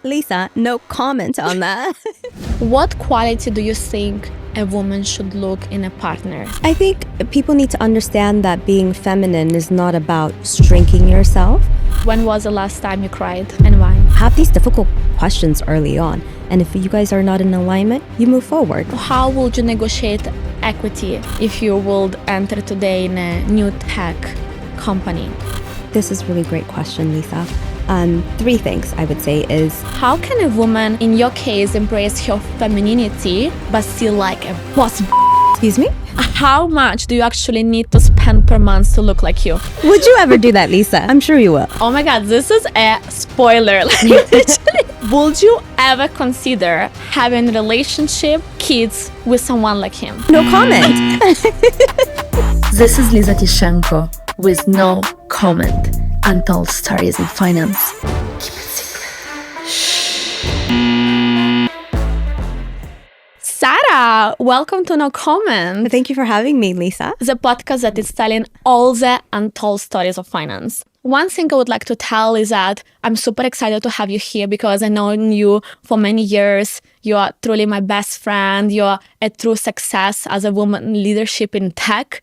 Lisa, no comment on that. What quality do you think a woman should look in a partner? I think people need to understand that being feminine is not about shrinking yourself. When was the last time you cried and why? Have these difficult questions early on. And if you guys are not in alignment, you move forward. How would you negotiate equity if you would enter today in a new tech company? This is a really great question, Lisa. Three things I would say is, how can a woman, in your case, embrace her femininity but still like a boss? excuse me? How much do you actually need to spend per month to look like you? Would you ever do that, Lisa? I'm sure you will. Oh my God, this is a spoiler. Would you ever consider having a relationship, kids with someone like him? No comment. This is Lisa Tyshchenko with no comment. Untold stories in finance. Keep it secret. Sarah, welcome to No Comment. Thank you for having me, Lisa. The podcast that is telling all the untold stories of finance. One thing I would like to tell is that I'm super excited to have you here because I've known you for many years. You are truly my best friend. You're a true success as a woman in leadership in tech.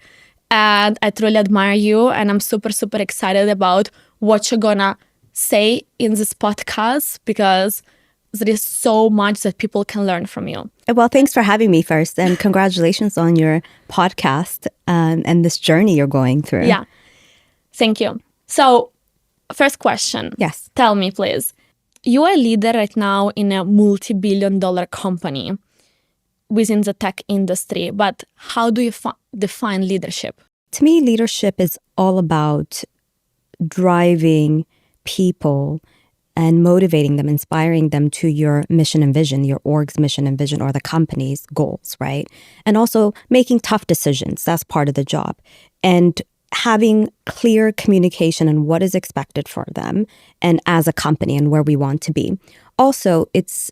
And I truly admire you. And I'm super, super excited about what you're gonna say in this podcast because there is so much that people can learn from you. Well, thanks for having me first. And congratulations on your podcast and this journey you're going through. Yeah. Thank you. So, first question. Yes. Tell me, please. You are a leader right now in a multi-billion-dollar company within the tech industry, but how do you define leadership? To me, leadership is all about driving people and motivating them, inspiring them to your mission and vision, your org's mission and vision, or the company's goals, right? And also making tough decisions. That's part of the job. And having clear communication on what is expected for them and as a company and where we want to be. Also, it's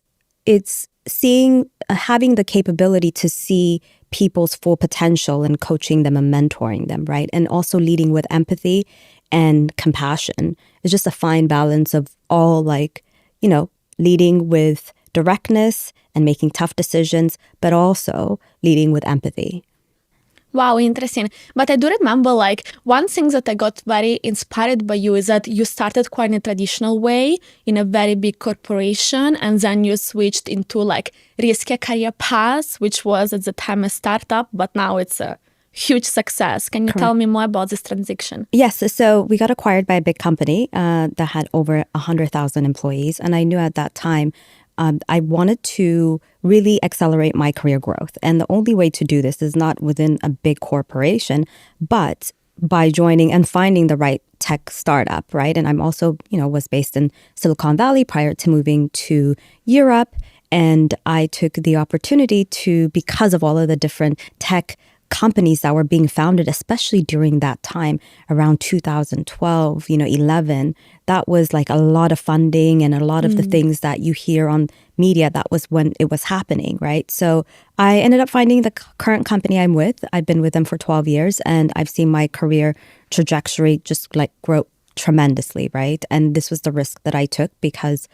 having the capability to see people's full potential and coaching them and mentoring them, right? And also leading with empathy and compassion. It's just a fine balance of all, leading with directness and making tough decisions, but also leading with empathy. Wow, interesting. But I do remember one thing that I got very inspired by you is that you started quite in a traditional way in a very big corporation and then you switched into risky career path, which was at the time a startup, but now it's a huge success. Can you tell me more about this transition? Yes. So we got acquired by a big company that had over 100,000 employees. And I knew at that time I wanted to really accelerate my career growth. And the only way to do this is not within a big corporation, but by joining and finding the right tech startup, right? And I'm also, was based in Silicon Valley prior to moving to Europe. And I took the opportunity to, because of all of the different tech companies that were being founded, especially during that time around 2012, 11, that was a lot of funding and a lot of the things that you hear on media. That was when it was happening, right? So I ended up finding the current company I'm with. I've been with them for 12 years and I've seen my career trajectory just grow tremendously, right? And this was the risk that I took because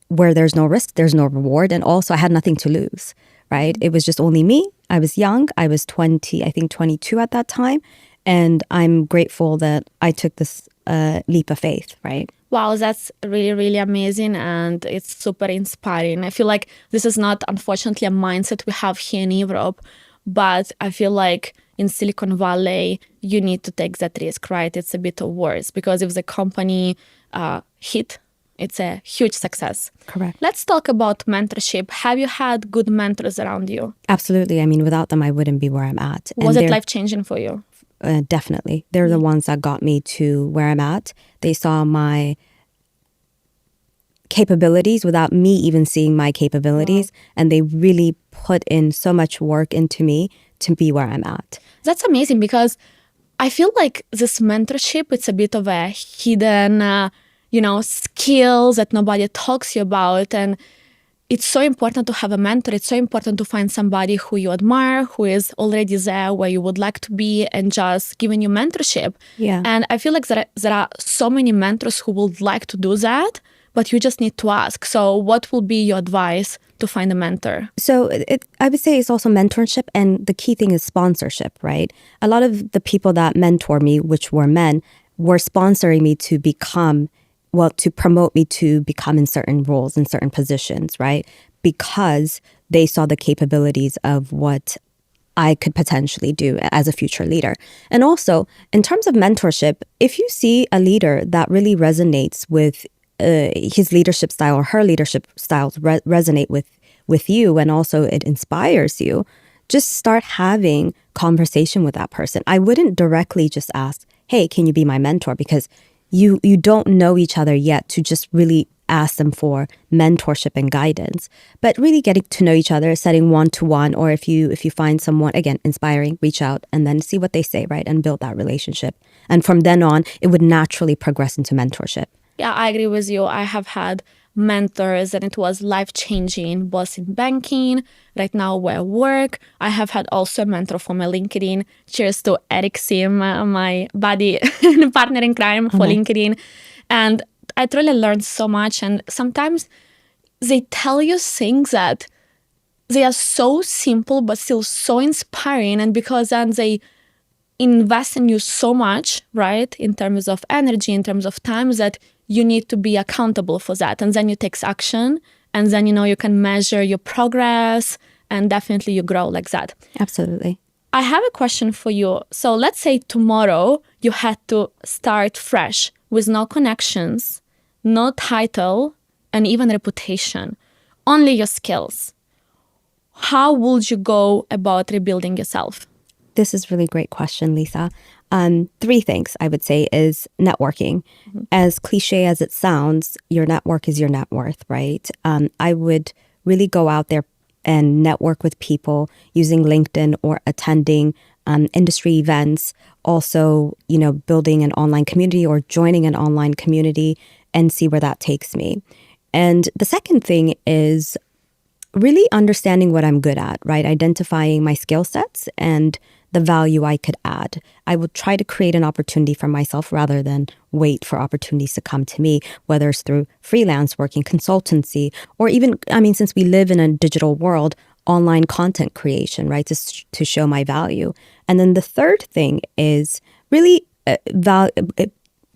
where there's no risk, there's no reward. And also I had nothing to lose, right? It was just only me. I was young. I was 22 at that time. And I'm grateful that I took this leap of faith, right? Wow, that's really, really amazing. And it's super inspiring. I feel like this is not, unfortunately, a mindset we have here in Europe. But I feel like in Silicon Valley, you need to take that risk, right? It's a bit worse because if the company hit, it's a huge success. Correct. Let's talk about mentorship. Have you had good mentors around you? Absolutely. I mean, without them, I wouldn't be where I'm at. Was it life-changing for you? Definitely. They're the ones that got me to where I'm at. They saw my capabilities without me even seeing my capabilities. Wow. And they really put in so much work into me to be where I'm at. That's amazing because I feel like this mentorship, it's a bit of a hidden skills that nobody talks to you about. And it's so important to have a mentor. It's so important to find somebody who you admire, who is already there where you would like to be and just giving you mentorship. Yeah. And I feel like there are so many mentors who would like to do that, but you just need to ask. So what will be your advice to find a mentor? So I would say it's also mentorship, and the key thing is sponsorship, right? A lot of the people that mentor me, which were men, were sponsoring me to become, well, to promote me to become in certain roles, in certain positions, right? Because they saw the capabilities of what I could potentially do as a future leader. And also, in terms of mentorship, if you see a leader that really resonates with his leadership style or her leadership styles resonate with you, and also it inspires you, just start having conversation with that person. I wouldn't directly just ask, hey, can you be my mentor? Because you don't know each other yet to just really ask them for mentorship and guidance. But really getting to know each other, setting one-to-one, or if you find someone, again, inspiring, reach out and then see what they say, right? And build that relationship. And from then on, it would naturally progress into mentorship. Yeah, I agree with you. I have had mentors and it was life-changing, both in banking, right now where I work. I have had also a mentor for my LinkedIn. Cheers to Eric Sim, my buddy and partner in crime for LinkedIn. And I truly learned so much. And sometimes they tell you things that they are so simple, but still so inspiring. And because then they invest in you so much, right? In terms of energy, in terms of time, that you need to be accountable for that. And then you take action, and then, you can measure your progress, and definitely you grow like that. Absolutely. I have a question for you. So let's say tomorrow you had to start fresh with no connections, no title, and even reputation, only your skills. How would you go about rebuilding yourself? This is a really great question, Lisa. Three things I would say is networking. As cliche as it sounds, your network is your net worth, right? I would really go out there and network with people using LinkedIn or attending industry events. Also, building an online community or joining an online community and see where that takes me. And the second thing is really understanding what I'm good at, right? Identifying my skill sets and the value I could add. I would try to create an opportunity for myself rather than wait for opportunities to come to me, whether it's through freelance working, consultancy, or even, since we live in a digital world, online content creation, right? To show my value. And then the third thing is really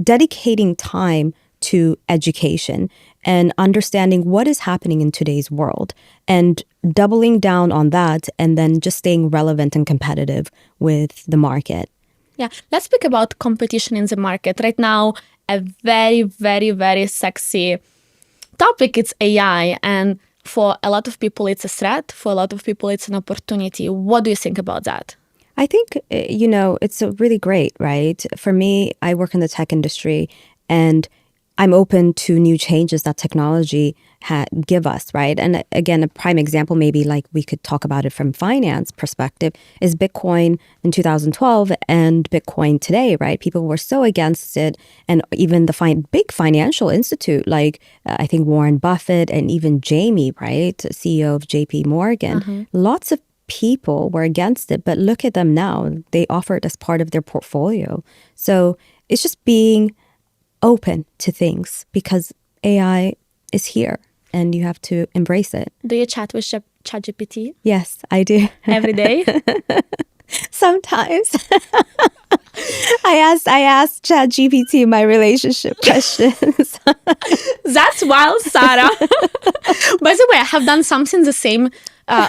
dedicating time to education and understanding what is happening in today's world and doubling down on that, and then just staying relevant and competitive with the market. Yeah, let's speak about competition in the market. Right now, a very, very, very sexy topic, it's AI. And for a lot of people, it's a threat. For a lot of people, it's an opportunity. What do you think about that? I think, it's really great, right? For me, I work in the tech industry, and I'm open to new changes that technology give us, right? And again, a prime example, maybe like we could talk about it from finance perspective, is Bitcoin in 2012 and Bitcoin today, right? People were so against it. And even the big financial institute, like I think Warren Buffett and even Jamie, right? CEO of JP Morgan, lots of people were against it, but look at them now. They offer it as part of their portfolio. So it's just being open to things, because AI is here and you have to embrace it. Do you chat with ChatGPT? Yes, I do. Every day? Sometimes. I asked ChatGPT my relationship questions. That's wild, Sarah. By the way, I have done something the same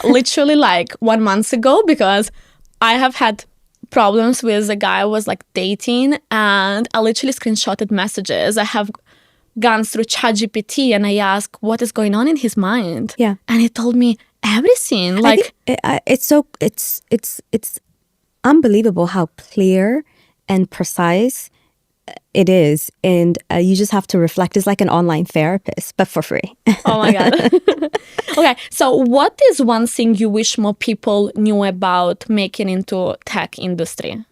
literally like 1 month ago, because I have had problems with a guy I was like dating, and I literally screenshotted messages. I have gone through ChatGPT and I asked what is going on in his mind. Yeah. And he told me everything. Like it's unbelievable how clear and precise it is, and you just have to reflect. It's like an online therapist, but for free. Oh my God. Okay, so what is one thing you wish more people knew about making into tech industry?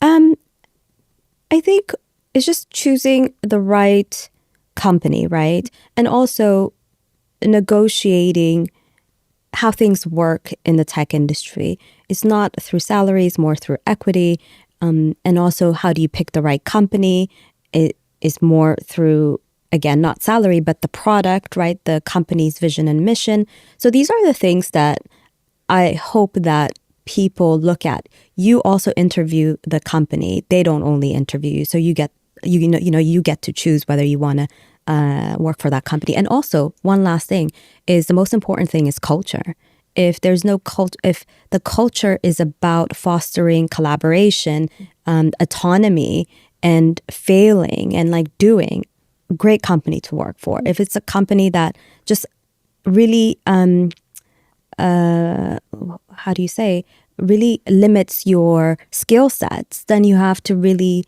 I think it's just choosing the right company, right? And also negotiating how things work in the tech industry. It's not through salaries, more through equity. And also, how do you pick the right company? It is more through again, not salary, but the product, right? The company's vision and mission. So these are the things that I hope that people look at. You also interview the company. They don't only interview you. So you get to choose whether you want to work for that company. And also, one last thing is the most important thing is culture. If there's no if the culture is about fostering collaboration, autonomy, and failing and like doing, great company to work for. If it's a company that just really, how do you say, really limits your skill sets, then you have to really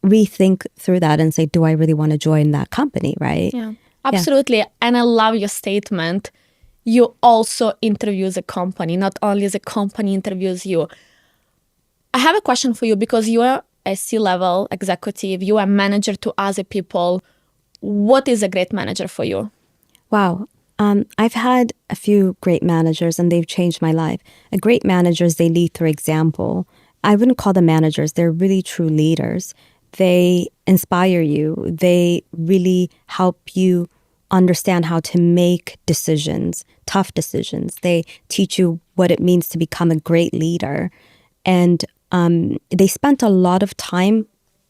rethink through that and say, do I really want to join that company, right? Yeah, absolutely. And I love your statement. You also interview the company, not only the company interviews you. I have a question for you because you are a C-level executive, you are a manager to other people. What is a great manager for you? Wow. I've had a few great managers and they've changed my life. A great managers, they lead through example. I wouldn't call them managers. They're really true leaders. They inspire you. They really help you understand how to make decisions, tough decisions. They teach you what it means to become a great leader. And they spent a lot of time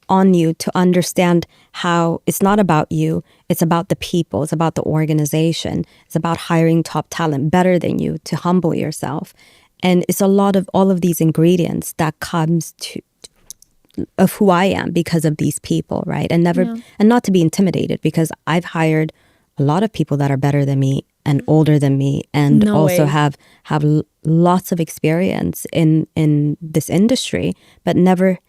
on you to understand how it's not about you, it's about the people, it's about the organization, it's about hiring top talent better than you to humble yourself. And it's a lot of all of these ingredients that comes of who I am because of these people, right? And not to be intimidated, because I've hired a lot of people that are better than me and older than me and have lots of experience in this industry, but never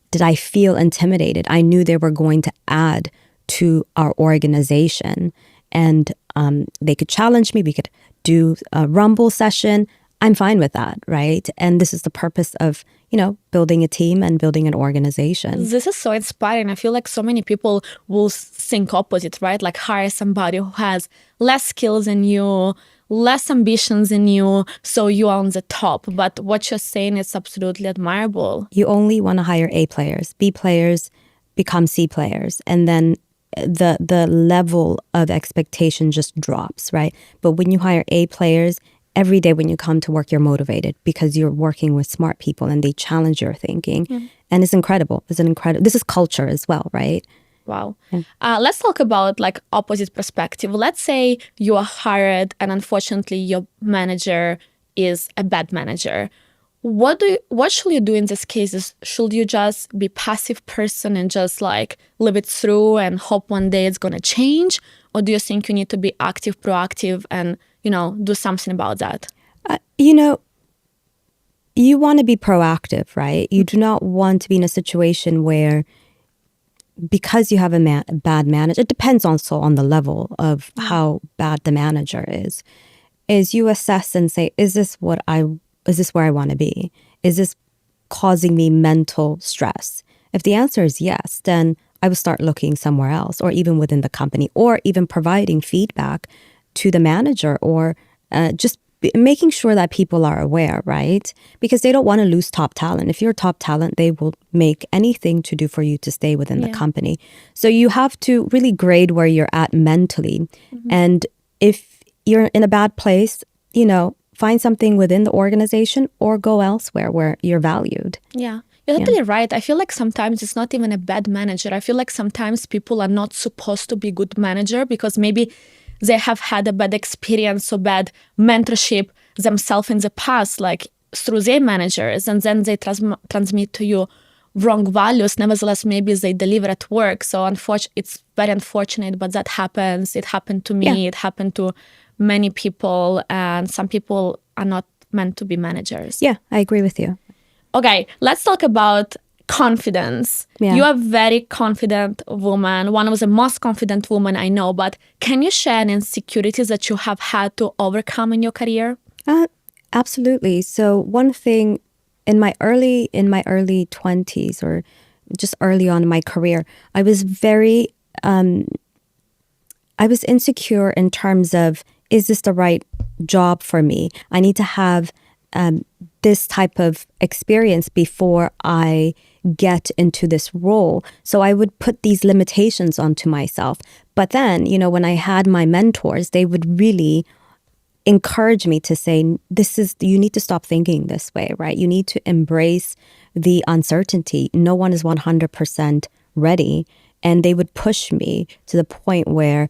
did I feel intimidated. I knew they were going to add to our organization, and they could challenge me. We could do a rumble session. I'm fine with that, right? And this is the purpose of, building a team and building an organization. This is so inspiring. I feel like so many people will think opposite, right? Like hire somebody who has less skills than you, less ambitions than you, so you are on the top. But what you're saying is absolutely admirable. You only want to hire A players. B players become C players. And then the level of expectation just drops, right? But when you hire A players, every day when you come to work, you're motivated because you're working with smart people and they challenge your thinking. And it's incredible. This is culture as well, right? Wow. Let's talk about like opposite perspective. Let's say you are hired and unfortunately your manager is a bad manager. What should you do in these cases? Should you just be passive person and just like live it through and hope one day it's going to change? Or do you think you need to be active, proactive and, do something about that? You want to be proactive, right? You do not want to be in a situation where, because you have a bad manager, it depends also on the level of how bad the manager is you assess and say, is this where I want to be? Is this causing me mental stress? If the answer is yes, then I would start looking somewhere else, or even within the company, or even providing feedback to the manager, or just making sure that people are aware, right? Because they don't want to lose top talent. If you're top talent, they will make anything to do for you to stay within the company. So you have to really grade where you're at mentally. And if you're in a bad place, find something within the organization or go elsewhere where you're valued. Yeah. You're totally right. I feel like sometimes it's not even a bad manager. I feel like sometimes people are not supposed to be good manager because maybe they have had a bad experience or bad mentorship themselves in the past, like through their managers, and then they transmit to you wrong values. Nevertheless, maybe they deliver at work. So it's very unfortunate, but that happens. It happened to me. It happened to many people, and some people are not meant to be managers. Yeah, I agree with you. Okay, let's talk about confidence. You are a very confident woman, one of the most confident women I know, but can you share any insecurities that you have had to overcome in your career? Absolutely. So one thing in my early 20s, or just early on in my career, I was insecure in terms of, is this the right job for me? I need to have this type of experience before I get into this role. So I would put these limitations onto myself. But then, when I had my mentors, they would really encourage me to say, you need to stop thinking this way, right? You need to embrace the uncertainty. No one is 100% ready. And they would push me to the point where,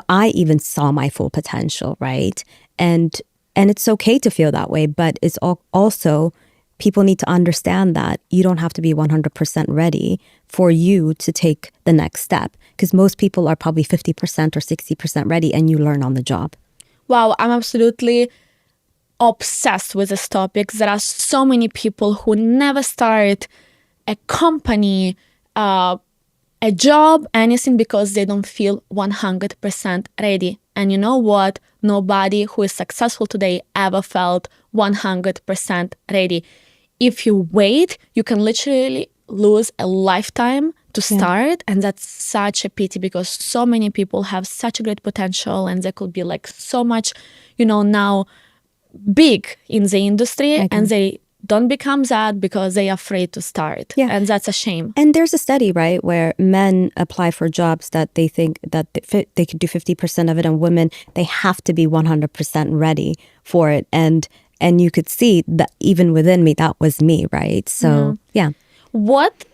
I even saw my full potential, right? And it's okay to feel that way, but it's also people need to understand that you don't have to be 100% ready for you to take the next step, because most people are probably 50% or 60% ready, and you learn on the job. Wow, I'm absolutely obsessed with this topic. There are so many people who never start a company, a job, anything, because they don't feel 100% ready. And you know what? Nobody who is successful today ever felt 100% ready. If you wait, you can literally lose a lifetime to start. And that's such a pity, because so many people have such a great potential, and they could be like so much, now big in the industry, and they don't become that because they are afraid to start. Yeah. And that's a shame. And there's a study, right, where men apply for jobs that they think that they could do 50% of it, and women, they have to be 100% ready for it. And you could see that even within me, that was me, right? So, yeah. What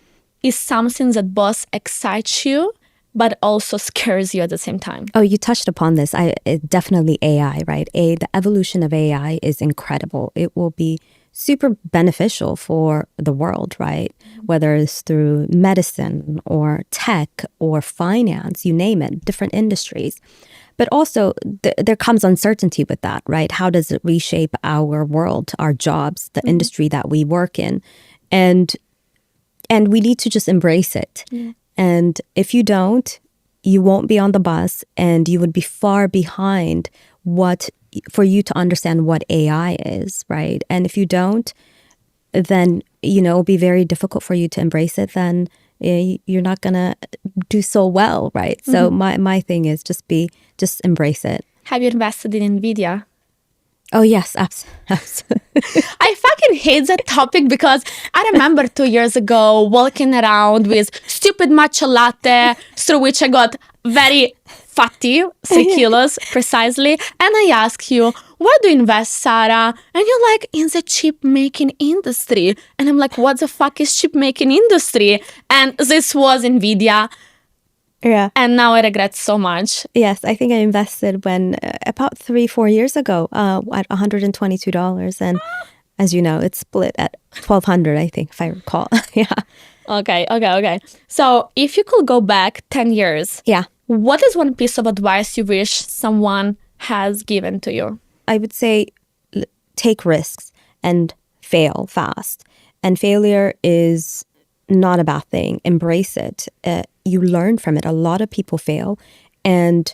is something that both excites you but also scares you at the same time? Oh, you touched upon this. Definitely AI, right? The evolution of AI is incredible. It will be super beneficial for the world, right? Whether it's through medicine or tech or finance, you name it, different industries. But also there comes uncertainty with that, right? How does it reshape our world, our jobs, the industry that we work in? And we need to just embrace it. Yeah. And if you don't, you won't be on the bus, and you would be far behind for you to understand what AI is, right? And if you don't, then, it'll be very difficult for you to embrace it. Then you're not going to do so well, right? So my thing is just embrace it. Have you invested in NVIDIA? Oh, yes, absolutely. I fucking hate that topic, because I remember 2 years ago walking around with stupid matcha latte, through which I got very fatty, 3 kilos precisely. And I asked you, where do you invest, Sarah? And you're like, in the chip making industry. And I'm like, what the fuck is chip making industry? And this was NVIDIA. Yeah. And now I regret so much. Yes, I think I invested when about 3-4 years ago at $122. And as you know, it's split at $1,200, I think, if I recall. Yeah. Okay. So if you could go back 10 years, what is one piece of advice you wish someone has given to you? I would say take risks and fail fast. And failure is not a bad thing. Embrace it. You learn from it. A lot of people fail, and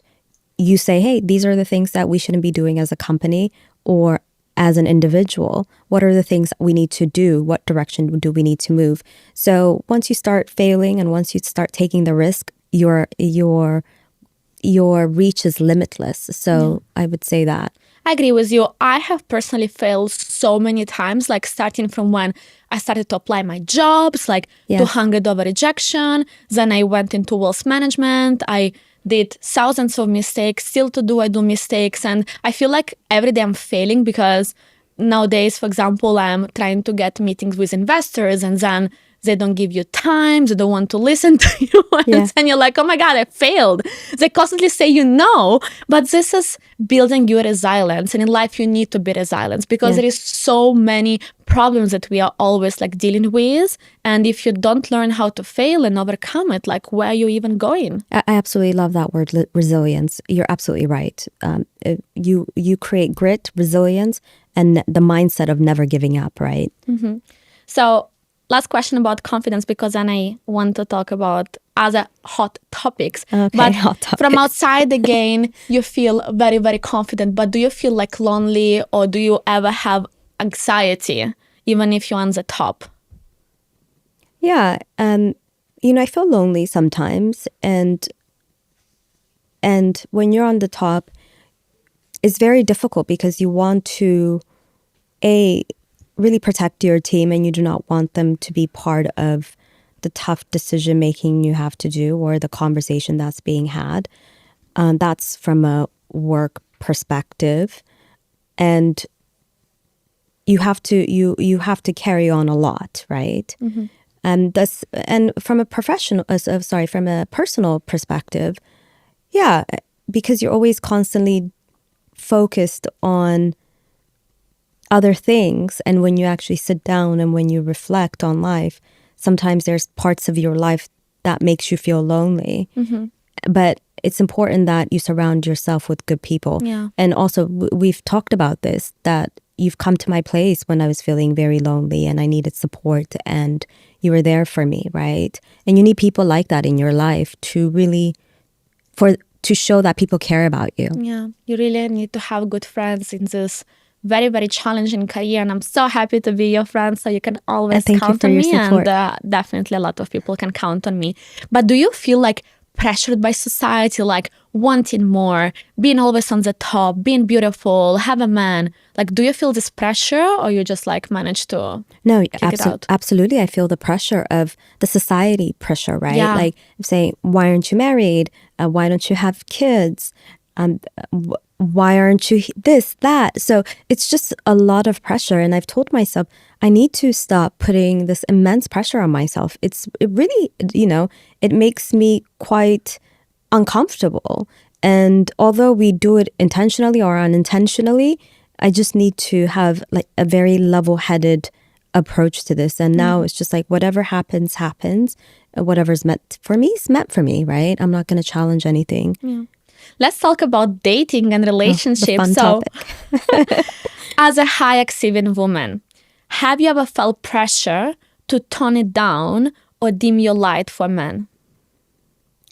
you say, hey, these are the things that we shouldn't be doing as a company or as an individual. What are the things we need to do? What direction do we need to move? So once you start failing and once you start taking the risk, your reach is limitless. So I would say that. I agree with you. I have personally failed so many times, like starting from when I started to apply my jobs, like 200 over rejection. Then I went into wealth management. I did thousands of mistakes. Still I do mistakes. And I feel like every day I'm failing, because nowadays, for example, I'm trying to get meetings with investors, and then they don't give you time. They don't want to listen to you. And you're like, oh my God, I failed. They constantly say, but this is building your resilience. And in life, you need to be resilient, because there is so many problems that we are always like dealing with. And if you don't learn how to fail and overcome it, like, where are you even going? I absolutely love that word, resilience. You're absolutely right. You create grit, resilience, and the mindset of never giving up, right? Mm-hmm. So last question about confidence, because then I want to talk about other hot topics. Okay, but hot topics. From outside, again, you feel very, very confident. But do you feel like lonely, or do you ever have anxiety, even if you're on the top? Yeah, I feel lonely sometimes, and when you're on the top, it's very difficult, because you want to really protect your team, and you do not want them to be part of the tough decision making you have to do or the conversation that's being had. That's from a work perspective, and you have to carry on a lot, right? And from a from a personal perspective, yeah, because you're always constantly focused on other things, and when you actually sit down and when you reflect on life, sometimes there's parts of your life that makes you feel lonely. But it's important that you surround yourself with good people. Yeah. And also, we've talked about this, that you've come to my place when I was feeling very lonely and I needed support, and you were there for me, right? And you need people like that in your life to really, to show that people care about you. Yeah, you really need to have good friends in this very, very challenging career. And I'm so happy to be your friend, so you can always thank you count for on your me. support. And definitely a lot of people can count on me. But do you feel like pressured by society, like wanting more, being always on the top, being beautiful, have a man? Like, do you feel this pressure, or you just like manage to No, kick it out? absolutely. I feel the pressure of the society pressure, right? Yeah. Like saying, why aren't you married? Why don't you have kids? Why aren't you this, that? So it's just a lot of pressure. And I've told myself, I need to stop putting this immense pressure on myself. It really, it makes me quite uncomfortable. And although we do it intentionally or unintentionally, I just need to have like a very level-headed approach to this. And now it's just like, whatever happens, happens. Whatever's meant for me is meant for me, right? I'm not going to challenge anything. Yeah. Let's talk about dating and relationships. Fun topic. As a high achieving woman, have you ever felt pressure to tone it down or dim your light for men?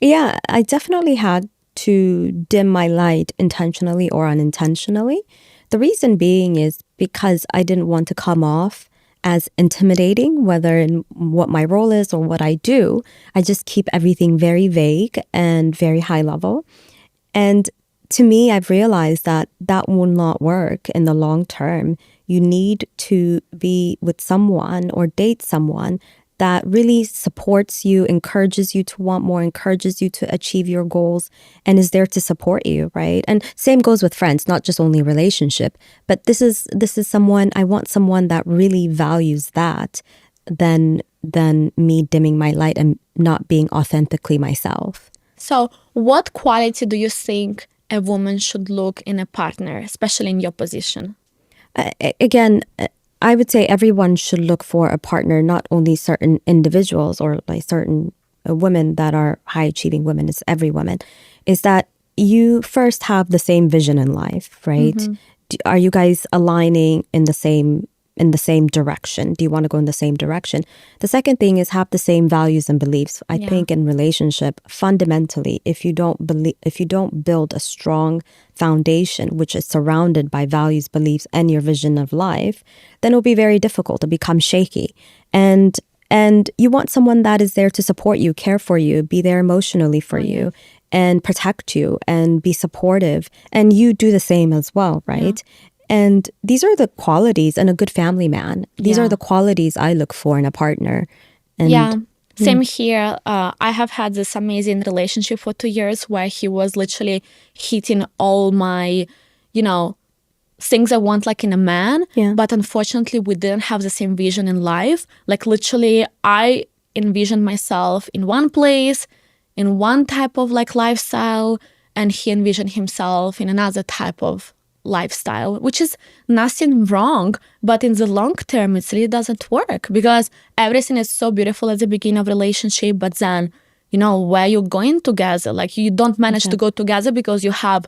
Yeah, I definitely had to dim my light intentionally or unintentionally. The reason being is because I didn't want to come off as intimidating, whether in what my role is or what I do. I just keep everything very vague and very high level. And to me, I've realized that that will not work in the long term. You need to be with someone or date someone that really supports you, encourages you to want more, encourages you to achieve your goals, and is there to support you, right? And same goes with friends, not just only relationship. But this is someone, I want someone that really values that than me dimming my light and not being authentically myself. So what quality do you think a woman should look in a partner, especially in your position? Again, I would say everyone should look for a partner, not only certain individuals or like certain women that are high achieving women, it's every woman, is that you first have the same vision in life, right? Are you guys aligning in the same direction? Do you want to go in the same direction? The second thing is have the same values and beliefs. I think in relationship, fundamentally, if you don't build a strong foundation which is surrounded by values, beliefs, and your vision of life, then it'll be very difficult to become shaky. And you want someone that is there to support you, care for you, be there emotionally for you, and protect you and be supportive. And you do the same as well, right? And these are the qualities, and a good family man. These are the qualities I look for in a partner. And same here. I have had this amazing relationship for 2 years where he was literally hitting all my, things I want like in a man. Yeah. But unfortunately, we didn't have the same vision in life. Like literally, I envisioned myself in one place, in one type of like lifestyle, and he envisioned himself in another type of lifestyle, which is nothing wrong, but in the long term it really doesn't work, because everything is so beautiful at the beginning of relationship, but then where you're going together, like you don't manage to go together because you have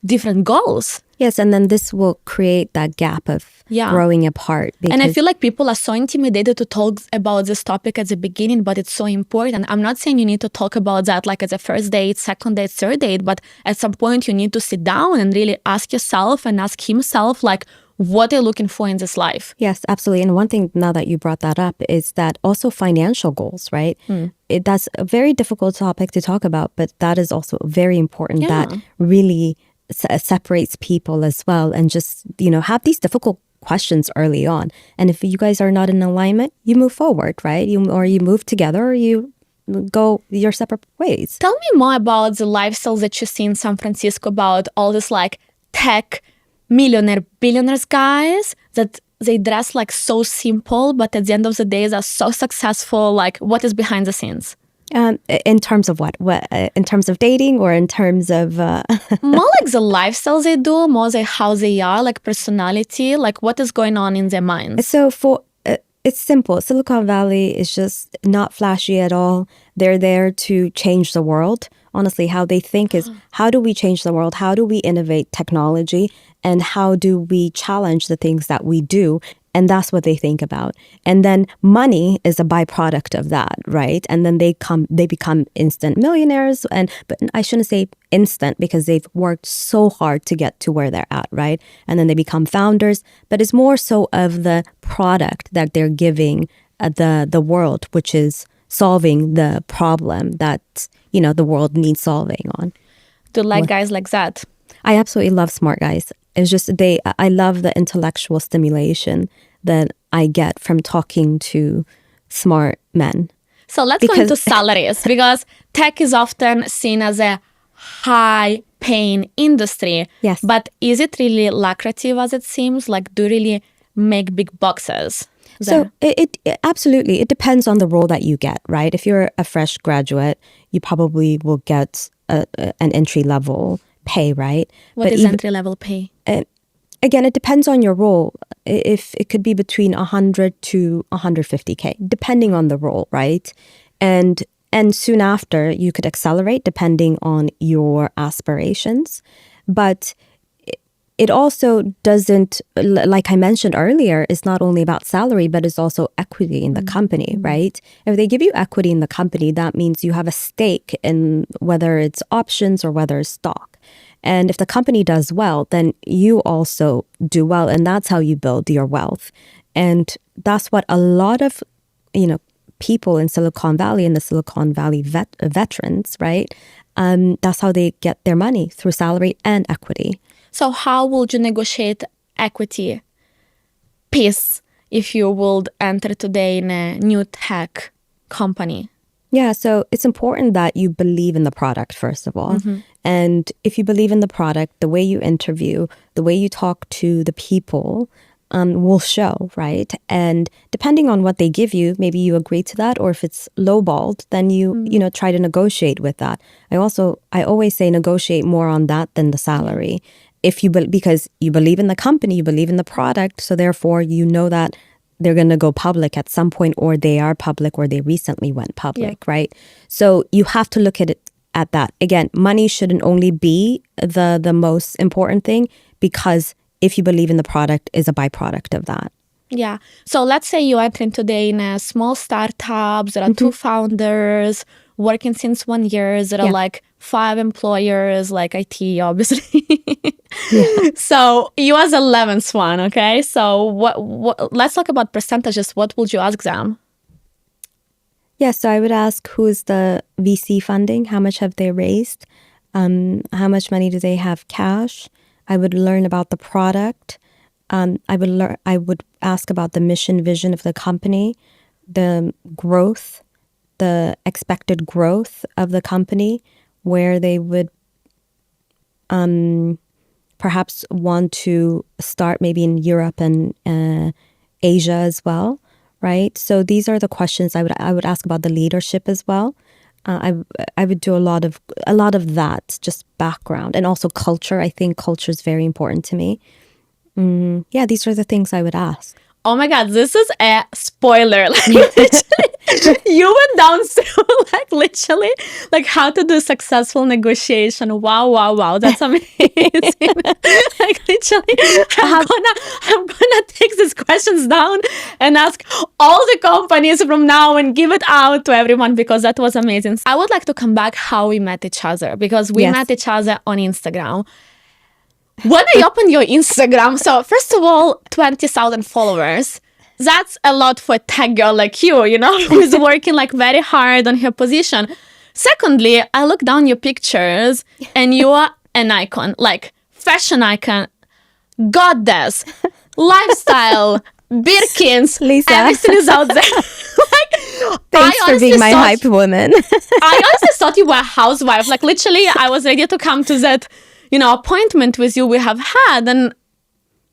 different goals. Yes, and then this will create that gap of growing apart. And I feel like people are so intimidated to talk about this topic at the beginning, but it's so important. I'm not saying you need to talk about that like at the first date, second date, third date, but at some point you need to sit down and really ask yourself and ask himself, like, what are you looking for in this life? Yes, absolutely. And one thing now that you brought that up is that also financial goals, right? That's a very difficult topic to talk about, but that is also very important. That really separates people as well, and just have these difficult questions early on. And if you guys are not in alignment, you move forward, right? You move together, or you go your separate ways. Tell me more about the lifestyles that you see in San Francisco, about all this like tech millionaire, billionaires guys that they dress like so simple, but at the end of the day, they're so successful. Like, what is behind the scenes? In terms of what? In terms of dating, or in terms of... More like the lifestyles they do, more like how they are, like personality, like what is going on in their minds. So it's simple. Silicon Valley is just not flashy at all. They're there to change the world. Honestly, how they think is, how do we change the world? How do we innovate technology? And how do we challenge the things that we do? And that's what they think about. And then money is a byproduct of that, right? And then they become instant millionaires. But I shouldn't say instant, because they've worked so hard to get to where they're at, right? And then they become founders. But it's more so of the product that they're giving the world, which is solving the problem that, the world needs solving on. Do you like guys like that? I absolutely love smart guys. It's just I love the intellectual stimulation that I get from talking to smart men. So let's go into salaries, because tech is often seen as a high-paying industry. Yes. But is it really lucrative as it seems? Like, do you really make big boxes? So it absolutely, it depends on the role that you get, right? If you're a fresh graduate, you probably will get an entry-level pay, right? What is entry-level pay? Again, it depends on your role. If it could be between 100 to 150K, depending on the role, right? And soon after, you could accelerate depending on your aspirations. But it also doesn't, like I mentioned earlier, it's not only about salary, but it's also equity in the company, right? If they give you equity in the company, that means you have a stake in whether it's options or whether it's stock. And if the company does well, then you also do well. And that's how you build your wealth. And that's what a lot of, people in Silicon Valley and the Silicon Valley veterans, right? That's how they get their money, through salary and equity. So how would you negotiate equity piece if you would enter today in a new tech company? Yeah, so it's important that you believe in the product, first of all. And if you believe in the product, the way you interview, the way you talk to the people will show, right? And depending on what they give you, maybe you agree to that, or if it's lowballed, then you try to negotiate with that. I always say negotiate more on that than the salary. Because you believe in the company, you believe in the product, so therefore you know that they're going to go public at some point, or they are public, or they recently went public, right? So you have to look at that. Again, money shouldn't only be the most important thing, because if you believe in the product, is a byproduct of that. Yeah. So let's say you enter today in a small startup. There are two founders working since 1 year. There are like 5 employers, like IT, obviously. So you as 11th one, okay? So what? Let's talk about percentages. What would you ask them? Yeah, so I would ask, who is the VC funding? How much have they raised? How much money do they have cash? I would learn about the product. I would ask about the mission, vision of the company, the growth, the expected growth of the company, where they would perhaps want to start, maybe in Europe and Asia as well, right? So these are the questions I would ask about the leadership as well. I would do a lot of that, just background, and also culture. I think culture is very important to me. Yeah, these are the things I would ask. Oh my God, this is a spoiler. Like, literally, you went down through literally how to do successful negotiation. Wow. That's amazing. Literally, I'm gonna take these questions down and ask all the companies from now and give it out to everyone, because that was amazing. I would like to come back how we met each other, because we met each other on Instagram. When I opened your Instagram, so first of all, 20,000 followers. That's a lot for a tech girl like you, who's working very hard on her position. Secondly, I look down your pictures and you are an icon, fashion icon, goddess, lifestyle, Birkins, Lisa. everything is out there. Thanks for being my hype woman. I honestly thought you were a housewife. Like literally, I was ready to come to that, appointment with you we have had, and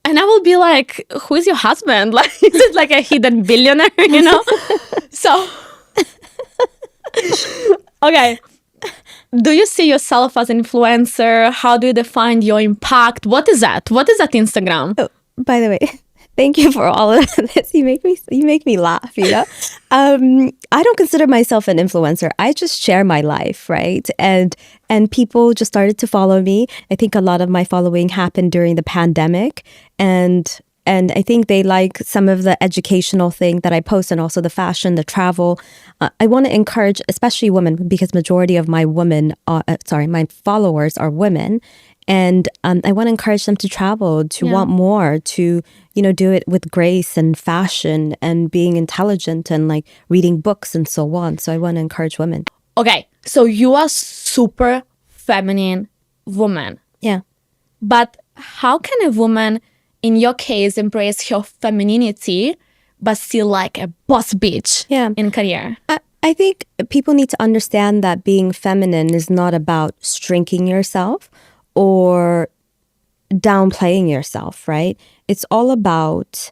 I will be like, who is your husband? Like, is it like a hidden billionaire? So, okay. Do you see yourself as an influencer? How do you define your impact? What is that? What is that Instagram? Oh, by the way, thank you for all of this. You make me laugh, I don't consider myself an influencer. I just share my life, right? And people just started to follow me. I think a lot of my following happened during the pandemic, and I think they like some of the educational thing that I post, and also the fashion, the travel. I want to encourage, especially women, because majority of my my followers are women. And I want to encourage them to travel, to want more, to, do it with grace and fashion and being intelligent and like reading books and so on. So I want to encourage women. Okay, so you are super feminine woman. Yeah. But how can a woman, in your case, embrace her femininity, but still like a boss bitch in career? I think people need to understand that being feminine is not about shrinking yourself or downplaying yourself, right? It's all about,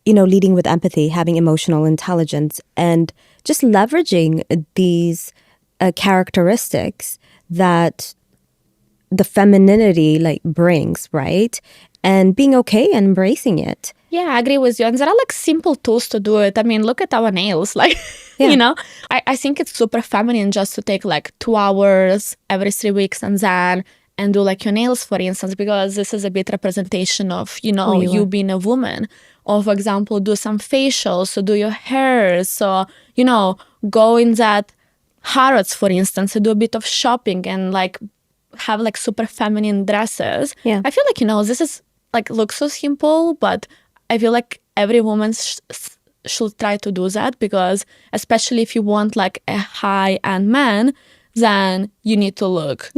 leading with empathy, having emotional intelligence, and just leveraging these characteristics that the femininity like brings, right? And being okay and embracing it. Yeah, I agree with you. And there are like simple tools to do it. I mean, look at our nails. Like, I think it's super feminine just to take like 2 hours every 3 weeks and do like your nails, for instance, because this is a bit representation of, you being a woman. Or for example, do some facials, so do your hair. So, go in that Harrods, for instance, to do a bit of shopping and like have like super feminine dresses. Yeah. I feel like, this is like looks so simple, but I feel like every woman should try to do that, because especially if you want like a high-end man, then you need to look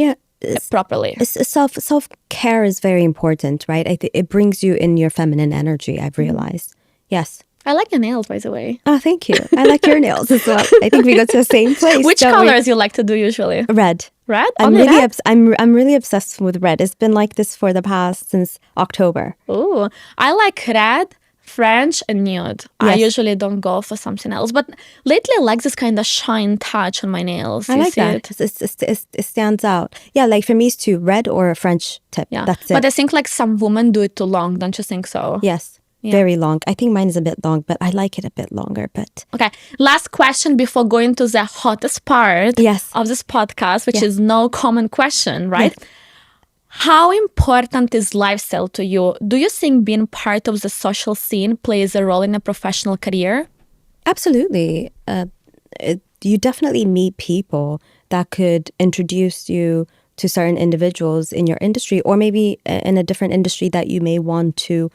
properly. Self-care is very important, right? I think it brings you in your feminine energy, I've realized. Yes. I like your nails, by the way. Oh, thank you. I like your nails as well. I think we go to the same place. Which colors you like to do usually? Red. Red? I'm Only really red? I'm really obsessed with red. It's been like this for the past since October. Ooh, I like red, French, and nude. I Yes. usually don't go for something else, but lately I like this kind of shine touch on my nails. I You like see that. it? It stands out. Yeah, like for me it's too red or a French tip. Yeah, That's it. but I think like some women do it too long. Don't you think so? Yes. Very long. I think mine is a bit long, but I like it a bit longer. But Okay, last question before going to the hottest part Yes. of this podcast, which is no common question, right? How important is lifestyle to you? Do you think being part of the social scene plays a role in a professional career? absolutely, you definitely meet people that could introduce you to certain individuals in your industry, or maybe in a different industry that you may want to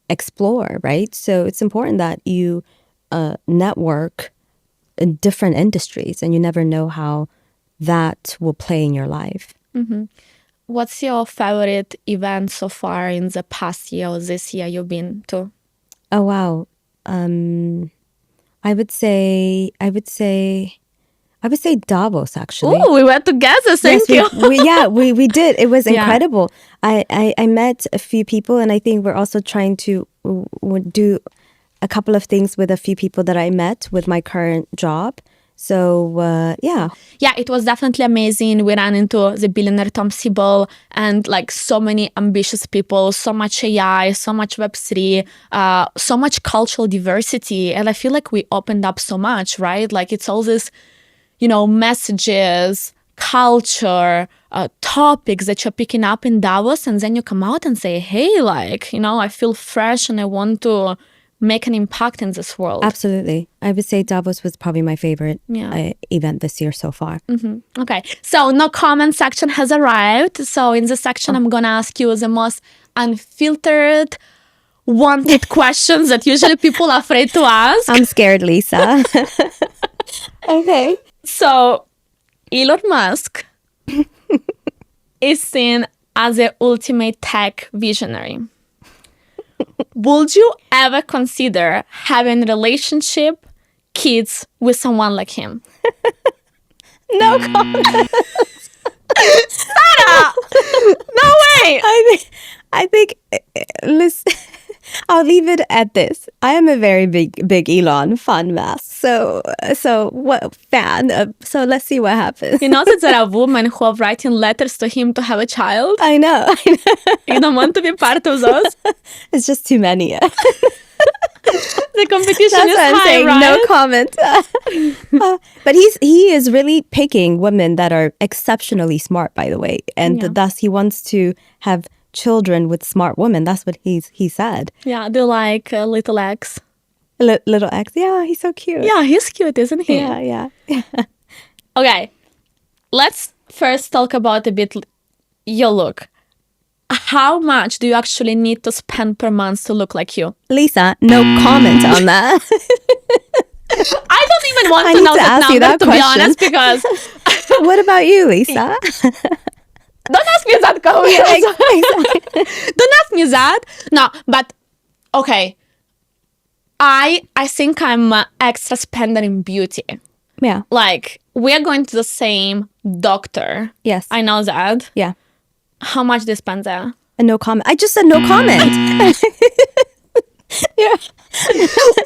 explore, right? So it's important that you network in different industries, and you never know how that will play in your life. What's your favorite event so far in the past year or this year you've been to? Oh wow. I would say Davos, actually. Oh, we went together. Thank you. We did. It was incredible. I met a few people, and I think we're also trying to do a couple of things with a few people that I met with my current job. So, yeah. Yeah, it was definitely amazing. We ran into the billionaire Tom Siebel and like so many ambitious people, so much AI, so much Web3, so much cultural diversity. And I feel like we opened up so much, right? Like it's all this, messages, culture, topics that you're picking up in Davos. And then you come out and say, hey, like, I feel fresh and I want to make an impact in this world. Absolutely. I would say Davos was probably my favorite event this year so far. Okay, so no comment section has arrived. So in this section, I'm gonna ask you the most unfiltered, wanted questions that usually people are afraid to ask. I'm scared, Lisa. Okay. So Elon Musk is seen as the ultimate tech visionary. Would you ever consider having a relationship, kids with someone like him? No comment. Sarah! No way! I think, listen, I'll leave it at this. I am a very big Elon fan. So what fan? So let's see what happens. You know that there are women who are writing letters to him to have a child? I know. You don't want to be part of those? It's just too many. The competition That's is what I'm high, saying. right? No comment. But he is really picking women that are exceptionally smart, by the way, and thus he wants to have children with smart women. That's what he said. Yeah, do you like Little X? Little X. Yeah, he's so cute. Yeah, he's cute, isn't he? Yeah. Okay, let's first talk about a bit your look. How much do you actually need to spend per month to look like you? Lisa, no comment on that. I don't even want I to need know to that ask you number, that to be question. honest, because What about you, Lisa? don't ask me that, Don't ask me that. No, but okay. I think I'm an extra spender in beauty. Yeah. Like, we're going to the same doctor. Yes. I know that. Yeah. How much do you spend there? And no comment. I just said no comment. Yeah.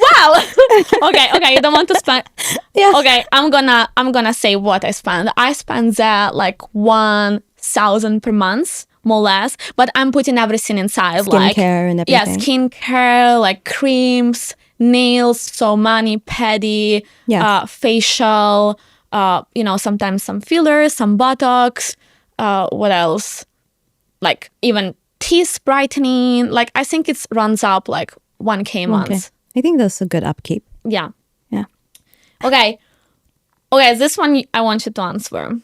Wow. Okay, you don't want to spend. Yeah. Okay, I'm gonna say what I spend. I spend there like 1,000 per month, more or less. But I'm putting everything inside, like Skincare and yeah, everything. skincare, like creams, nails, so mani, pedi, Yes. facial. Sometimes some fillers, some Botox. What else? Like even teeth brightening. Like I think it runs up like 1K a month. Okay. I think that's a good upkeep. Yeah. Yeah. Okay, this one I want you to answer.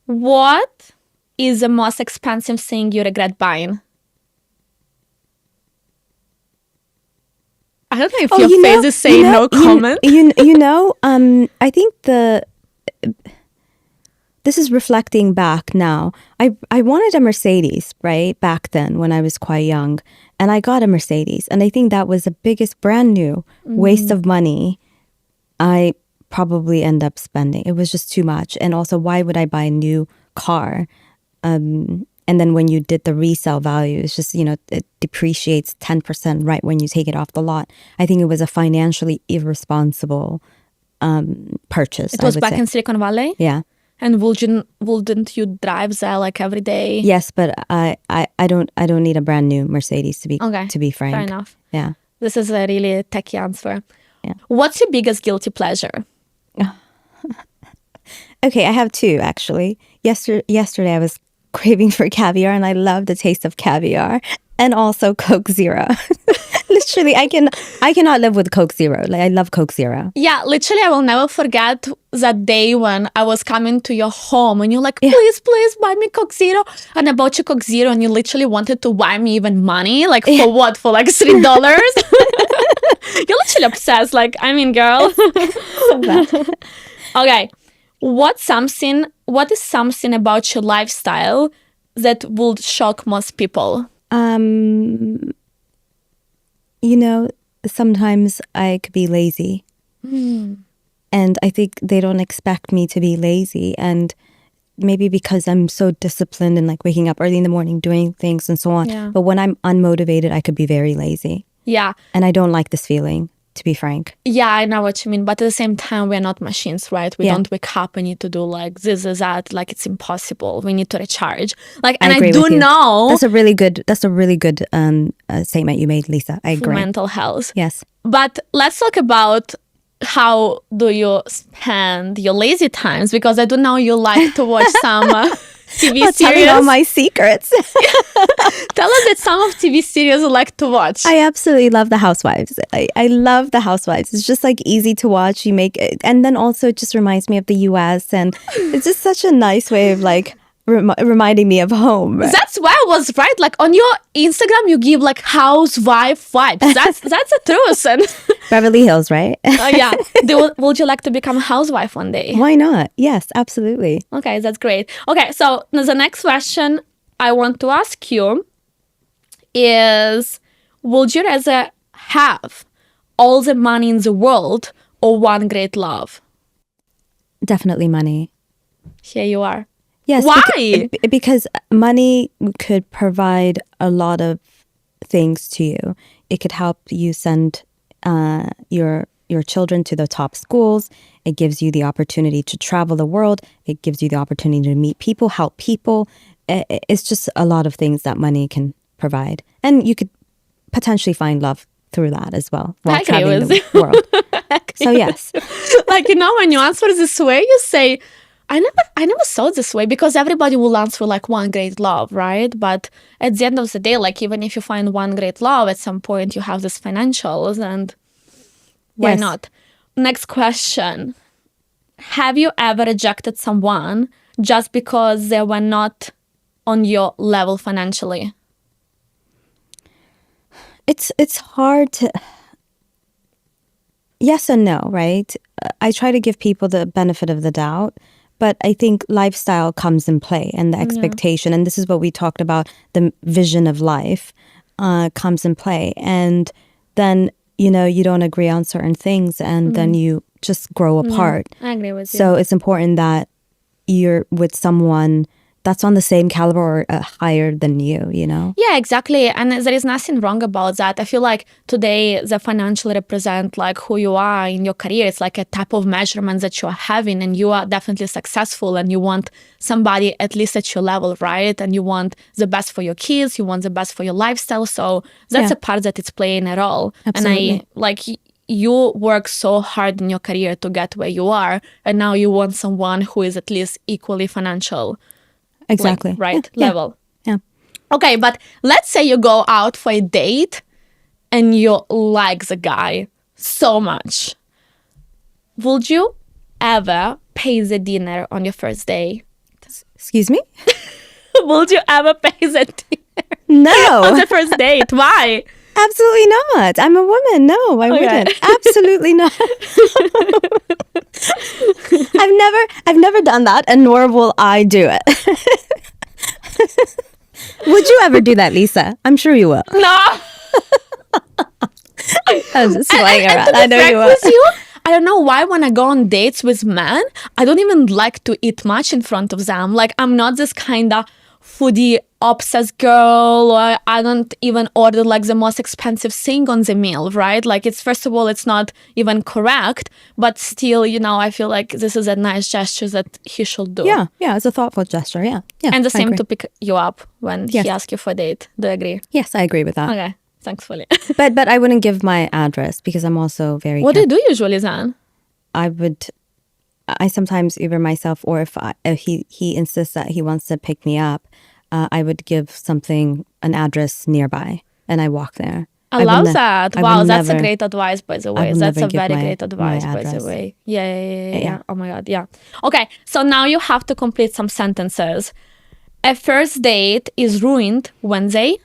What is the most expensive thing you regret buying? I don't know if your face is saying no comment. I think this is reflecting back now. I wanted a Mercedes, right? Back then when I was quite young. And I got a Mercedes. And I think that was the biggest brand new waste of money I probably end up spending. It was just too much. And also, why would I buy a new car? And then when you did the resale value, it's just, it depreciates 10% right when you take it off the lot. I think it was a financially irresponsible purchase. It was I would back say. in Silicon Valley? Yeah. And wouldn't you drive there like every day? Yes, but I don't need a brand new Mercedes to be frank. Fair enough. Yeah. This is a really techie answer. Yeah. What's your biggest guilty pleasure? Okay, I have two actually. Yesterday I was craving for caviar and I love the taste of caviar, and also Coke Zero. Literally, I cannot live with Coke Zero. Like I love Coke Zero. Yeah, literally, I will never forget that day when I was coming to your home and you're like, please buy me Coke Zero. And I bought you Coke Zero and you literally wanted to buy me even money. Like for what? For like $3? You're literally obsessed. Like, I mean, girl. So bad. Okay. What is something about your lifestyle that would shock most people? Sometimes I could be lazy. And I think they don't expect me to be lazy. And maybe because I'm so disciplined and like waking up early in the morning, doing things and so on. Yeah. But when I'm unmotivated, I could be very lazy. Yeah. And I don't like this feeling, to be frank. Yeah, I know what you mean. But at the same time, we're not machines, right? We Yeah. don't wake up and need to do like this or that. Like it's impossible. We need to recharge. Like, and I agree do with you. know That's a really good statement you made, Lisa. I for agree. mental health. Yes. But let's talk about how do you spend your lazy times, because I do know you like to watch some TV I'll tell series. you all my secrets. Tell us that some of TV series you like to watch. I absolutely love The Housewives. I love The Housewives. It's just like easy to watch. You make it, and then also it just reminds me of the US, and it's just such a nice way of like reminding me of home. That's why I was right. Like on your Instagram, you give like housewife vibes. That's the truth. And Beverly Hills, right? yeah, would you like to become a housewife one day? Why not? Yes, absolutely. Okay, that's great. Okay, so the next question I want to ask you is, would you rather have all the money in the world or one great love? Definitely money. Here you are. Yes. Why? Because money could provide a lot of things to you. It could help you send your children to the top schools. It gives you the opportunity to travel the world. It gives you the opportunity to meet people, help people. It's just a lot of things that money can provide. And you could potentially find love through that as well I while agree traveling with the you. world. So yes. Like, when you answer this way, you say, I never saw it this way, because everybody will answer like one great love, right? But at the end of the day, like, even if you find one great love, at some point you have this financials, and why Yes. not? Next question. Have you ever rejected someone just because they were not on your level financially? It's hard to... Yes and no, right? I try to give people the benefit of the doubt, but I think lifestyle comes in play, and the expectation, and this is what we talked about, the vision of life comes in play. And then, you don't agree on certain things, and then you just grow apart. I agree with you. So it's important that you're with someone that's on the same caliber or higher than you, Yeah, exactly. And there is nothing wrong about that. I feel like today the financial represent like who you are in your career. It's like a type of measurement that you are having, and you are definitely successful, and you want somebody at least at your level, right? And you want the best for your kids, you want the best for your lifestyle. So that's Yeah. a part that it's playing a role. Absolutely. And you work so hard in your career to get where you are, and now you want someone who is at least equally financial. Exactly. Right Yeah. level. Yeah. Okay, but let's say you go out for a date and you like the guy so much. Would you ever pay the dinner on your first day? Excuse me? Would you ever pay the dinner on No, the first date? Why? absolutely not. I'm a woman. No, I wouldn't. Absolutely not. I've never done that, and nor will I do it. Would you ever do that, Lisa? I'm sure you will. No. I was just playing around. To be I know frank you will. with you, I don't know why when I go on dates with men, I don't even like to eat much in front of them. Like, I'm not this kind of foodie obsessed girl, or I don't even order like the most expensive thing on the meal, right? Like, it's, first of all, it's not even correct, but still, I feel like this is a nice gesture that he should do. Yeah, it's a thoughtful gesture. Yeah. And the I same agree. to pick you up when Yes. he asks you for a date. Do you agree? Yes, I agree with that. Okay, thankfully. But I wouldn't give my address because I'm also very... What do you do usually then? I sometimes Uber myself, or if he insists that he wants to pick me up, I would give an address nearby, and I walk there. I love that. I Wow, will that's a never- great advice, by the way. will That's never a give very my- great advice, my by the address. way. Yeah. Yeah. Oh my God, yeah. Okay, so now you have to complete some sentences. A first date is ruined when they...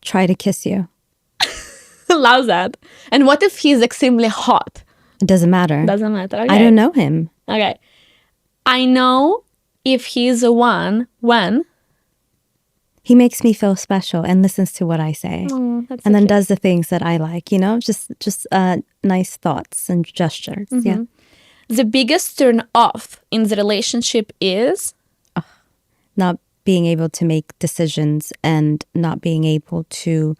Try to kiss you. Love that. And what if he's extremely hot? It doesn't matter. Doesn't matter. Okay. I don't know him. Okay. I know if he's the one when... He makes me feel special and listens to what I say, That's and then okay. does the things that I like. Just nice thoughts and gestures. Yeah. The biggest turn off in the relationship is... Not being able to make decisions and not being able to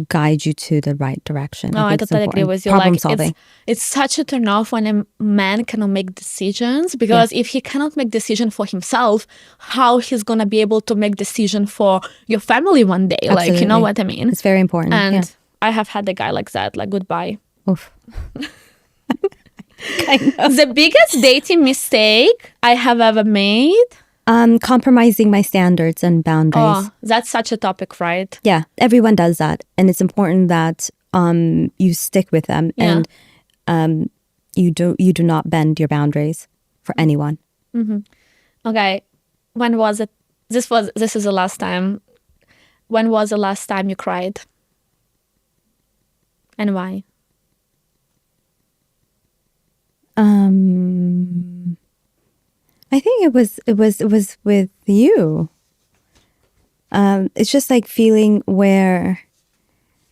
guide you to the right direction. No, I think it's totally agree important. with you. Problem Like, solving. it's such a turn off when a man cannot make decisions, because if he cannot make decision for himself, how he's gonna be able to make decision for your family one day? Like, you know Absolutely. what I mean? It's very important. And yeah. I have had a guy like that. Like, goodbye. Oof. The biggest dating mistake I have ever made. Compromising my standards and boundaries. Oh, that's such a topic, right? Yeah, everyone does that, and it's important that you stick with them, Yeah. and you do not bend your boundaries for anyone. Okay, when was it? This is the last time. When was the last time you cried? And why? I think it was with you. It's just like feeling where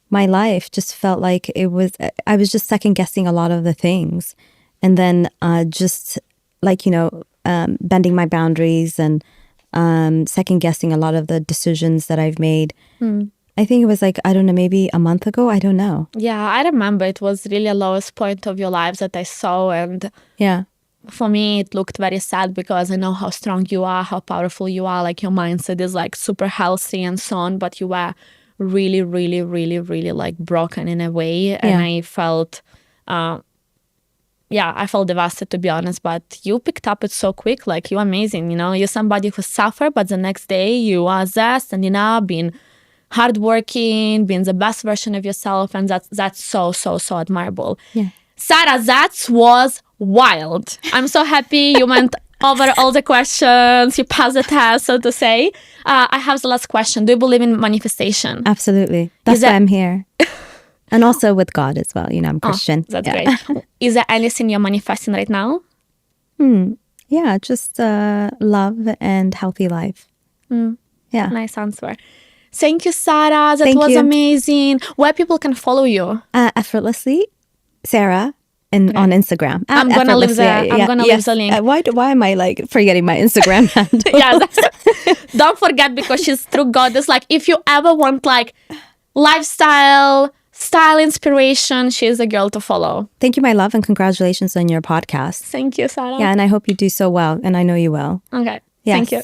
my life just felt like I was just second guessing a lot of the things. And then just like, bending my boundaries and second guessing a lot of the decisions that I've made. I think it was like, I don't know, maybe a month ago. I don't know. Yeah, I remember it was really a lowest point of your lives that I saw. And Yeah. for me, it looked very sad because I know how strong you are, how powerful you are. Like your mindset is like super healthy and so on, but you were really, really, really, really like broken in a way. And I felt, I felt devastated, to be honest, but you picked up it so quick. Like you're amazing, you're somebody who suffered, but the next day you are there standing up, being hardworking, being the best version of yourself. And that's so, so, so admirable. Yeah. Sarah, that was wild. I'm so happy you went over all the questions, you passed the test, so to say. I have the last question. Do you believe in manifestation? Absolutely. That's why I'm here. And also with God as well. I'm Christian. That's great. Is there anything you're manifesting right now? Yeah, just love and healthy life. Yeah. Nice answer. Thank you, Sarah. That Thank was you. amazing. Where people can follow you? Effortlessly, Sarah, and on Instagram. I'm gonna leave the link. Why am I like forgetting my Instagram handle? Yeah, don't forget, because she's true goddess. Like if you ever want like lifestyle, style inspiration, she's the girl to follow. Thank you, my love, and congratulations on your podcast. Thank you, Sarah. Yeah, and I hope you do so well, and I know you will. Okay. Yes. Thank you.